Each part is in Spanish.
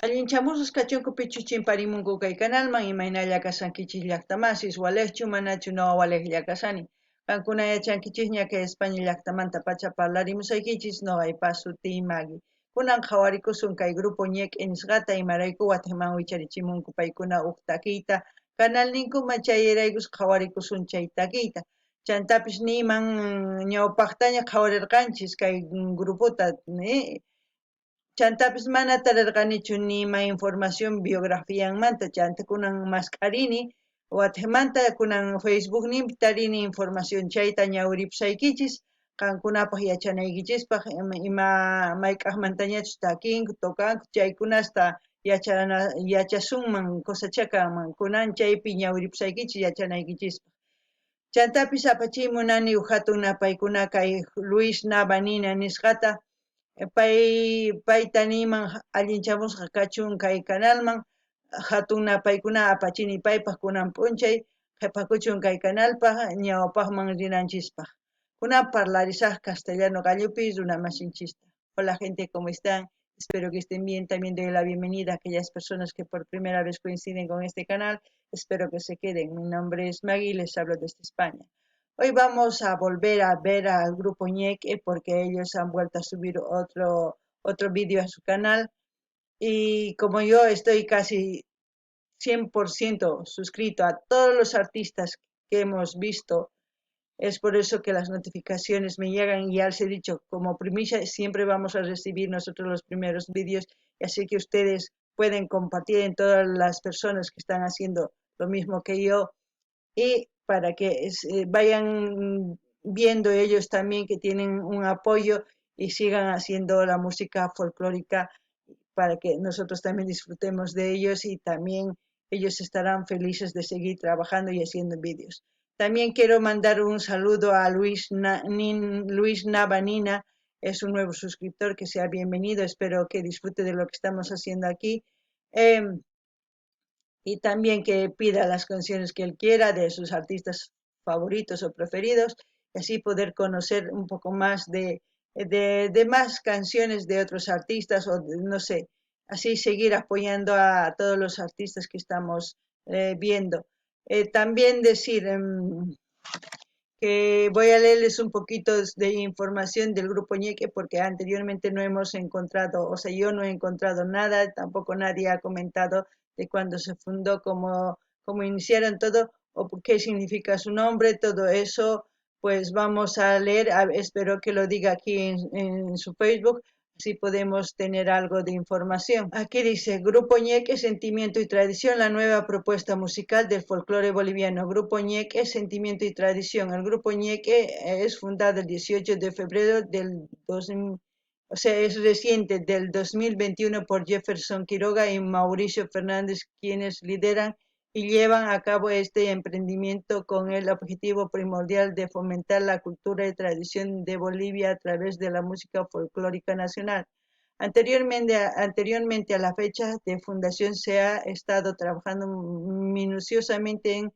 Allinchamusqachunku pichuchin parimunku kay kanalman imaynalla kasankichis llaqtamasis walejchu manachu no walejlla kasani. Kankuna yachankichis ña que España llaqtamanta pacha parlarimusaykichis noqaypas suti Magui. Kunan qhawarikusun kay grupo ñek nisqata imarayku Guateman wicharichimunku paykuna huk takiyta canal ninkuman chayraykus qhawarikusun chay takiyta. Chantapis niman ñawpaqtaña qhawarirqanchis kay grupota Chantapis mana tararqanichu nima información biografianmanta chanta kunan masqarini Guatemanta kunan Facebook nimpi tarini información chayta ñawiripusaykichis qankunapaq yachanaykichispak ima mayk'aqmantañachus takinku tokanku chaykunasta yachasunman cosechakanman kunan chaypi ñawiripusaykichis yachanaykichispak chantapis apachimunani hatun napaykuna kay Luis Nava Nina nisqata payta niman allinchamusqa kachun kay kanalman hatun napaykuna apachini paypaq kunan p'unchay qhipakuchun kay kanalpaq ñawpaqman rinanchispaq kunan parlarisaq castellano gallupi runa masinchista. Hola gente, ¿cómo están? Espero que estén bien. También doy la bienvenida a aquellas personas que por primera vez coinciden con este canal. Espero que se queden. Mi nombre es Maggie y les hablo desde España. Hoy vamos a volver a ver al grupo Ñeque porque ellos han vuelto a subir otro vídeo a su canal y como yo estoy casi 100% suscrito a todos los artistas que hemos visto, es por eso que las notificaciones me llegan y ya les he dicho, como primicia siempre vamos a recibir nosotros los primeros vídeos, así que ustedes pueden compartir en todas las personas que están haciendo lo mismo que yo y para que vayan viendo ellos también que tienen un apoyo y sigan haciendo la música folclórica para que nosotros también disfrutemos de ellos y también ellos estarán felices de seguir trabajando y haciendo vídeos. También quiero mandar un saludo a Luis Navanina, es un nuevo suscriptor, que sea bienvenido, espero que disfrute de lo que estamos haciendo aquí. Y también que pida las canciones que él quiera de sus artistas favoritos o preferidos, y así poder conocer un poco más de más canciones de otros artistas o no sé, así seguir apoyando a todos los artistas que estamos viendo. También decir que voy a leerles un poquito de información del grupo Ñeque porque anteriormente no hemos encontrado, o sea, yo no he encontrado nada, tampoco nadie ha comentado de cuándo se fundó, cómo iniciaron todo o qué significa su nombre, todo eso, pues vamos a leer, espero que lo diga aquí en su Facebook, así podemos tener algo de información. Aquí dice, Grupo Ñeque, Sentimiento y Tradición, la nueva propuesta musical del folclore boliviano. Grupo Ñeque, Sentimiento y Tradición. El Grupo Ñeque es fundado el 18 de febrero del 2000, o sea, es reciente, del 2021 por Jefferson Quiroga y Mauricio Fernández, quienes lideran y llevan a cabo este emprendimiento con el objetivo primordial de fomentar la cultura y tradición de Bolivia a través de la música folclórica nacional. Anteriormente a la fecha de fundación se ha estado trabajando minuciosamente en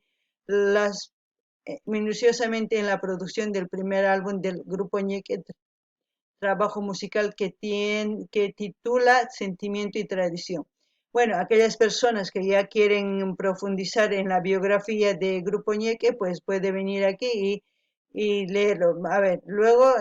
la producción del primer álbum del Grupo Ñeque, trabajo musical que titula Sentimiento y Tradición. Bueno, aquellas personas que ya quieren profundizar en la biografía de Grupo Ñeque, pues puede venir aquí y leerlo. A ver, luego,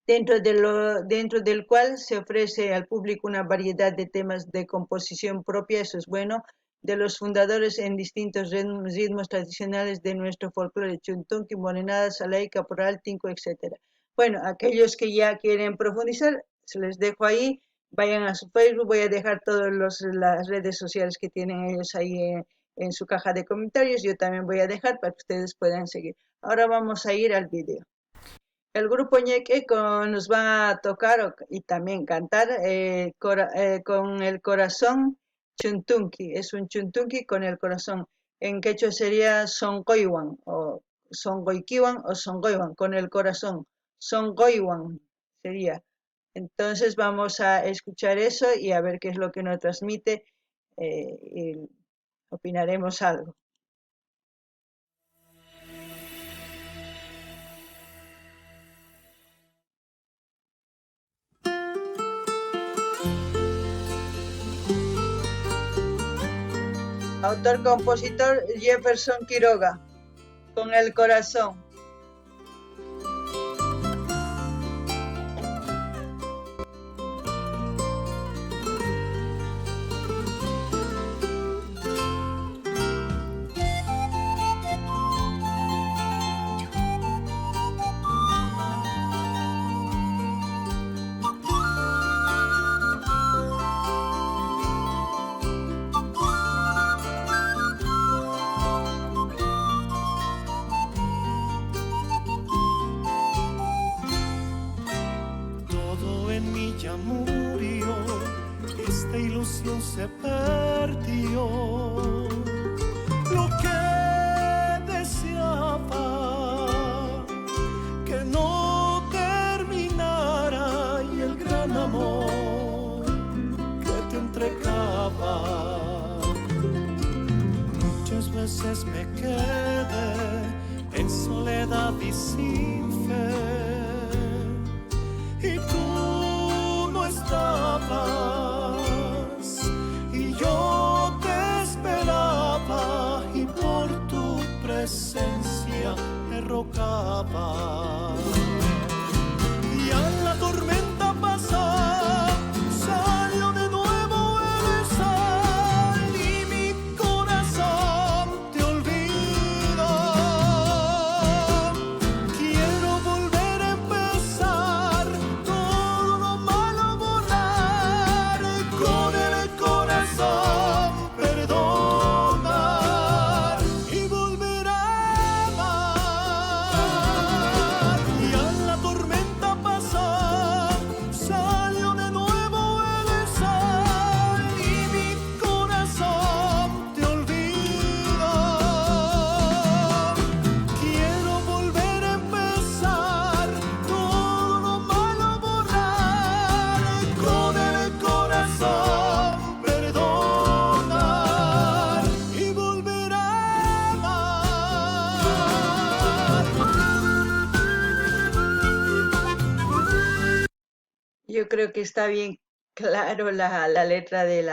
dentro del cual se ofrece al público una variedad de temas de composición propia, eso es bueno, de los fundadores en distintos ritmos tradicionales de nuestro folclore, chuntunqui, morenada, salay, caporal, tinco, etc. Bueno, aquellos que ya quieren profundizar, se les dejo ahí, vayan a su Facebook, voy a dejar todas las redes sociales que tienen ellos ahí en su caja de comentarios, yo también voy a dejar para que ustedes puedan seguir. Ahora vamos a ir al video. El grupo Ñeque nos va a tocar y también cantar con el corazón chuntunqui, es un chuntunqui con el corazón. En quechua sería songoiwan o songoikiwan o songoiwan, con el corazón. Songoiwan sería. Entonces vamos a escuchar eso y a ver qué es lo que nos transmite y opinaremos algo. Autor-compositor Jefferson Quiroga, con el corazón. Ya murió, esta ilusión se perdió. Lo que deseaba, que no terminara, y el gran amor que te entregaba. Muchas veces me quedé en soledad y sin fe, y tú estabas, y yo te esperaba, y por tu presencia te rogaba. Y al la tormenta pasar, salió de nuevo el sol, y mi corazón te olvidó. Quiero volver a empezar, todo lo malo borrar, con el corazón perdonar y volver a amar. Y a la tormenta pasar, salió de nuevo el sol, y mi corazón te olvidó. Quiero volver a empezar, todo lo malo borrar, con el corazón perdonar y volver a amar. Yo creo que está bien claro la letra de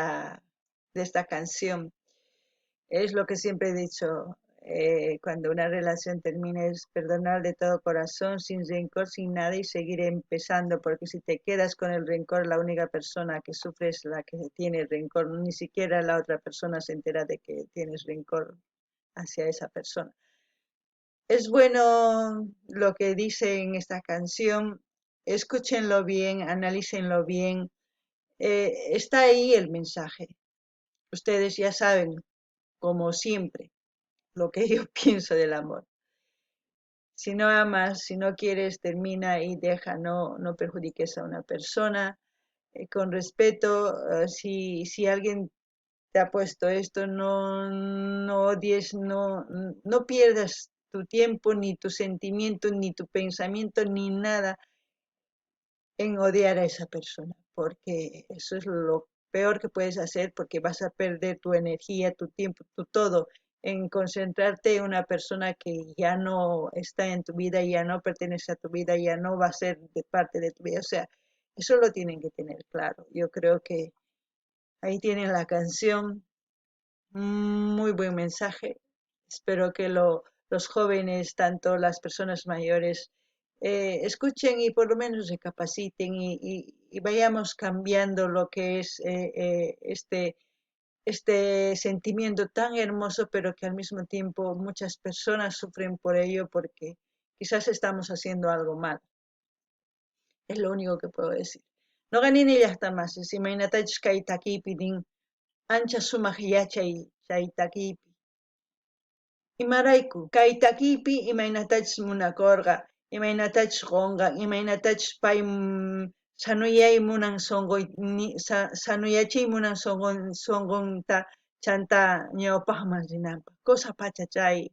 esta canción. Es lo que siempre he dicho, cuando una relación termina es perdonar de todo corazón, sin rencor, sin nada, y seguir empezando, porque si te quedas con el rencor, la única persona que sufre es la que tiene el rencor, ni siquiera la otra persona se entera de que tienes rencor hacia esa persona. Es bueno lo que dice en esta canción, escúchenlo bien, analícenlo bien, está ahí el mensaje. Ustedes ya saben, como siempre, lo que yo pienso del amor. Si no amas, si no quieres, termina y deja, no perjudiques a una persona. Con respeto, si alguien te ha puesto esto, no odies, no pierdas tu tiempo, ni tu sentimiento, ni tu pensamiento, ni nada en odiar a esa persona, porque eso es lo peor que puedes hacer, porque vas a perder tu energía, tu tiempo, tu todo, en concentrarte en una persona que ya no está en tu vida, ya no pertenece a tu vida, ya no va a ser de parte de tu vida. O sea, eso lo tienen que tener claro. Yo creo que ahí tienen la canción, muy buen mensaje. Espero que los jóvenes, tanto las personas mayores, escuchen y por lo menos se capaciten y vayamos cambiando lo que es este sentimiento tan hermoso, pero que al mismo tiempo muchas personas sufren por ello porque quizás estamos haciendo algo mal. Es lo único que puedo decir. No ganin ya está más. Si me inatach kaitaki pidin ancha sumaq yachay chaytakipi. Imarayku, kay takipi imaynatachus munakurqa, imaynatachus qunqan, imaynatachus pay sanuyay munan sanuyachay munan sunqunta chanta ñawpaqman rinanpaq. Cosa pacha chay.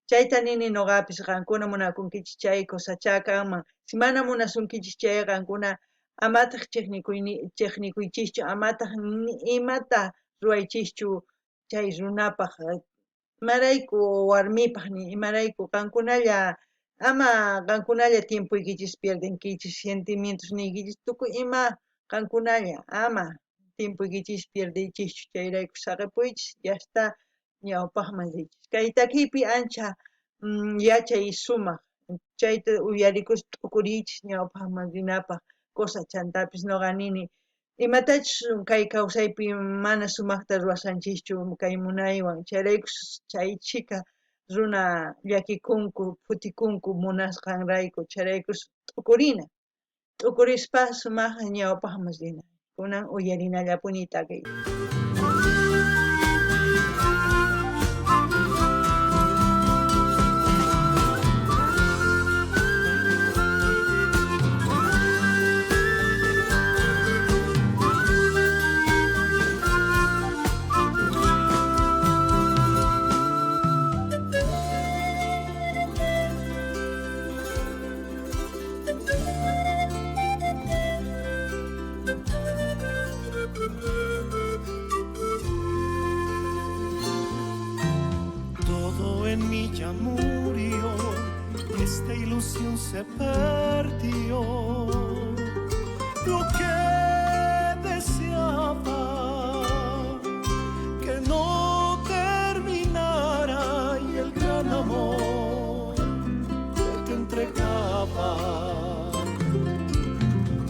Chayta nini ñuqapis qankuna munakunkichis chay cosacha kanman. Si mana munasunkichis chay qankuna amataq chiqnikuychischu, amataq imata ruwaychischu chay runapaq imarayku warmipaq ni imarayku qankunalla ama qankunalla tiempuykichis pierdenkichis sentimientos niykichis tukuy ima qankunalla ama tiempuykichis pierdichischu chayrayku saqipuychis ya está ñawpaqman kay takipi ancha yachay sumaq chayta uyarikus t'ukuriychis ñawpaqman rinapaq cosachantapis noqa nini imatachus kay kawsaypi mana sumaqta ruwasqanchischu kay munaywan chayraykus chaychika runa llakikunku kutikunku munasqanrayku chayraykus t'ukurina t'ukurispa sumaq ñawpaqman rina kunan uyarinallapuni takay. Todo en mí ya murió, esta ilusión se perdió. Lo que deseaba que no terminara y el gran amor que te entregaba.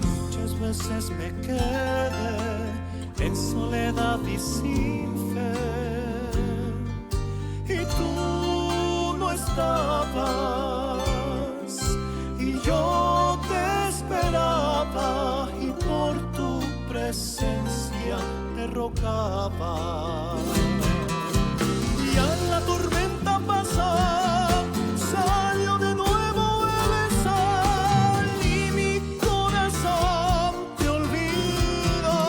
Muchas veces me quedé en soledad y sin fe, y tú no estabas, y yo te esperaba, y por tu presencia te rogaba. Y a la tormenta pasó, salió de nuevo el sol, y mi corazón te olvidó.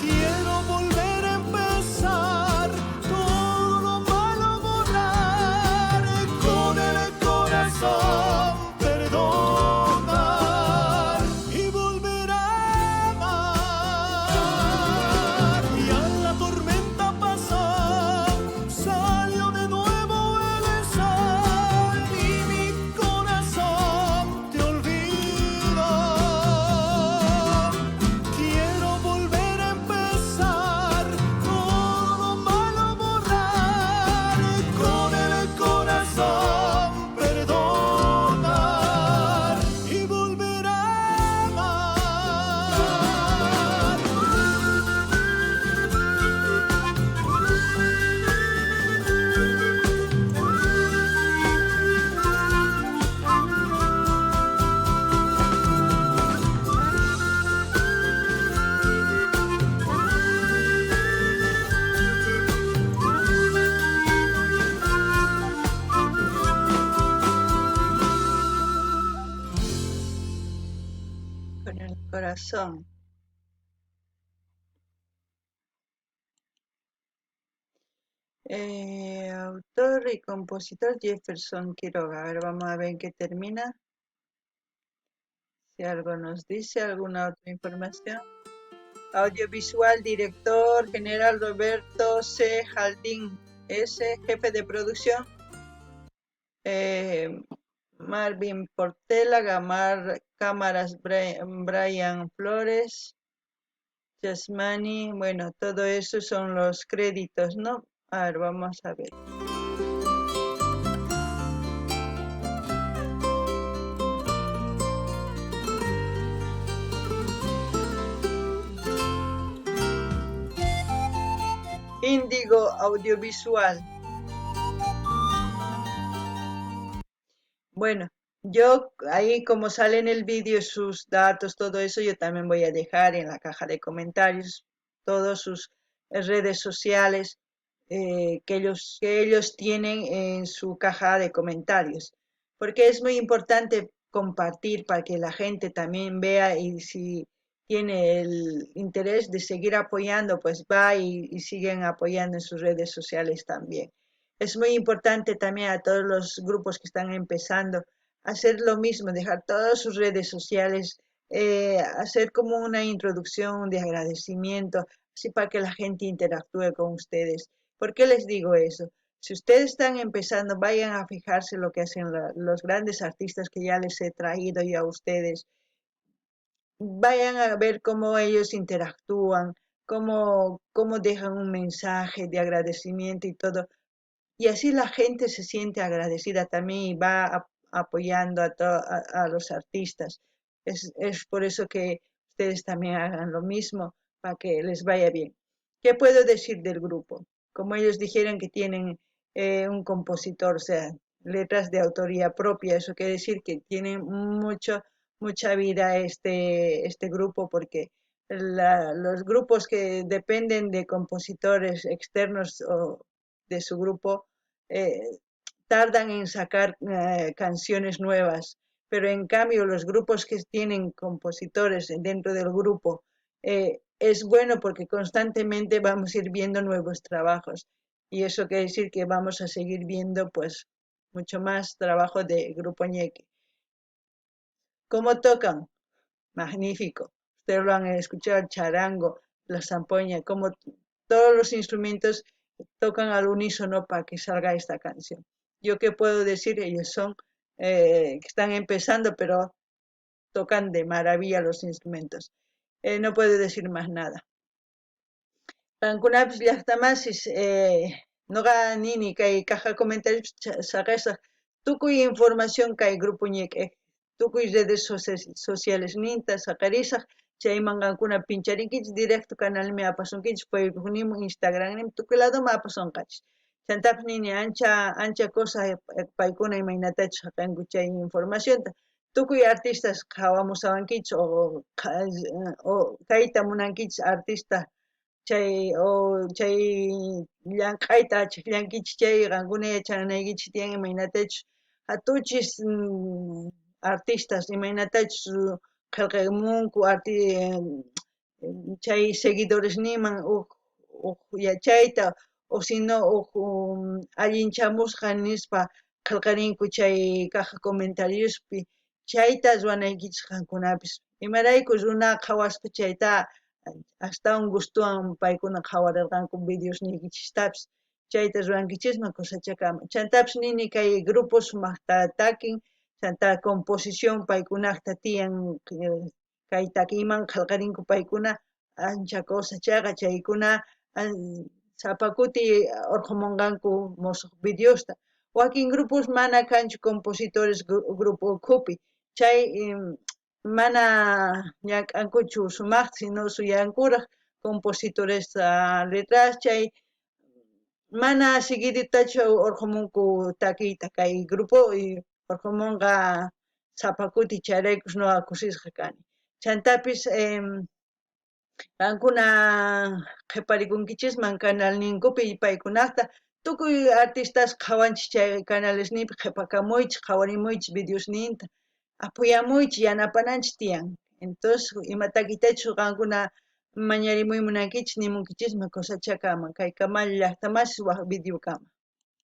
Quiero volver a empezar, todo lo malo borrar, con el corazón perdonar y volver a amar. Y a la tormenta pasó, salió de nuevo el sol, y mi corazón te olvidó. Quiero volver a empezar, todo lo malo borrar, con el corazón perdonar y volver a amar. Con el corazón. Autor y compositor Jefferson Quiroga. A ver, vamos a ver en qué termina. Si algo nos dice, alguna otra información. Audiovisual, director general Roberto C. Jaldín S. Jefe de producción Marvin Portela, cámaras Brian Flores, Yasmani, bueno, todo eso son los créditos, ¿no? A ver, vamos a ver. Índigo Audiovisual. Bueno, yo ahí como sale en el vídeo sus datos, todo eso, yo también voy a dejar en la caja de comentarios todas sus redes sociales que ellos tienen en su caja de comentarios, porque es muy importante compartir para que la gente también vea y si tiene el interés de seguir apoyando, pues va y siguen apoyando en sus redes sociales también. Es muy importante también a todos los grupos que están empezando hacer lo mismo, dejar todas sus redes sociales, hacer como una introducción de agradecimiento, así para que la gente interactúe con ustedes. ¿Por qué les digo eso? Si ustedes están empezando, vayan a fijarse lo que hacen los grandes artistas que ya les he traído yo a ustedes. Vayan a ver cómo ellos interactúan, cómo dejan un mensaje de agradecimiento y todo. Y así la gente se siente agradecida también y va apoyando a los artistas. Es por eso que ustedes también hagan lo mismo para que les vaya bien. ¿Qué puedo decir del grupo? Como ellos dijeron que tienen un compositor, o sea, letras de autoría propia, eso quiere decir que tienen mucha vida este grupo porque los grupos que dependen de compositores externos o de su grupo eh, tardan en sacar canciones nuevas, pero en cambio los grupos que tienen compositores dentro del grupo es bueno porque constantemente vamos a ir viendo nuevos trabajos y eso quiere decir que vamos a seguir viendo pues mucho más trabajo de Grupo Ñeque. ¿Cómo tocan? Magnífico. Ustedes lo han escuchado, el charango, la zampoña, como todos los instrumentos tocan al unísono para que salga esta canción. Yo qué puedo decir, ellos son que están empezando, pero tocan de maravilla los instrumentos. No puedo decir más nada. Qankunapish llaqtamasis nuqa nini kay caja comentarios saqasaq tukuy información kay grupo ñeq'ej tukuy redes sociales ninta saqarisaq chayman qankuna pincharinkichik directo canalmi apasunkichik Facebook nima Instagram nima tukuy ladoma apasunqachik chaytapas nini ancha cosa paykuna imaynatachus haqanku chay informacionta tukuy artistas hawamusawankichik o kayta munankichik artista chay llank'ayta achikyankichik chay qankuna yachanaykichik tiyan imaynatachus hatuchis artistas imaynatachus qillqamunku chay seguidores niman huk yachayta o sino huk allinchamusqa nispa qillqarinku chay caja comentariospi chayta ruwanaykichik qankunapis imarayku runa qhawaspa chayta astawan gustuwan paykuna qhawarirqanku videos niykichishtapis chayta rurankichikman kusachakama chaytapas nini kay grupo sumaqta takin chanta composición paykunaqta tiyan kay takinman qillqarinku paykuna ancha cosa chaqa chaykuna sapa kuti urqumunqanku musuq videosta wakin grupos mana kanchu compositores grupo ukhupi chay mana llank'ankuchu sumaqta sino suyankuraq compositoresta letras chay mana seguiditachu urqumunku takiyta kay grupo y urqumunqa sapa kuti chayraykush nuqa kusisqa kani chantapis qankuna qhiparikunkichikman canalninkupi paykunaqta tukuy artistas qhawanchik chay canalesnipi qhipakamuychik qhawarimuychik videosninta apuyamuychik yanapananchik tiyan entonces ima takitachus qankuna mañarimuymunankichik nimunkichikman kusachakama kay Camalla llaqtamasis waq videokama